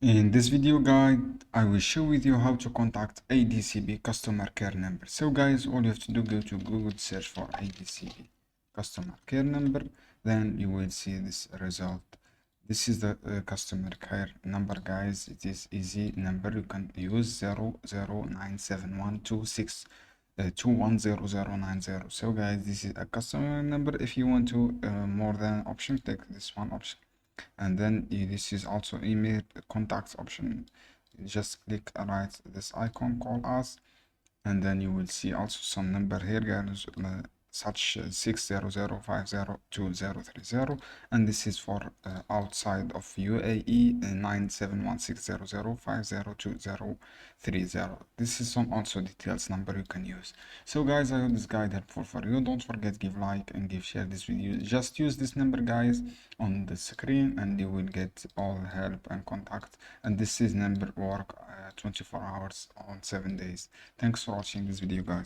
In this video guide, I will show with you how to contact ADCB customer care number. So guys, all you have to do, go to Google, search for ADCB customer care number, then you will see this result. This is the customer care number, guys. It is easy number. You can use 0097126 210090. So guys, this is a customer number. If you want to more than option, take this one option. And then this is also email contacts option. You just click right this icon, call us, and then you will see also some number here, guys, such 600502030, and this is for outside of UAE 97160050230. This is some also details number you can use. So guys, I hope this guide helpful for you. Don't forget, give like and give share this video. Just use this number, guys, on the screen, and you will get all help and contact. And this is number work 24 hours on 7 days. Thanks for watching this video, guys.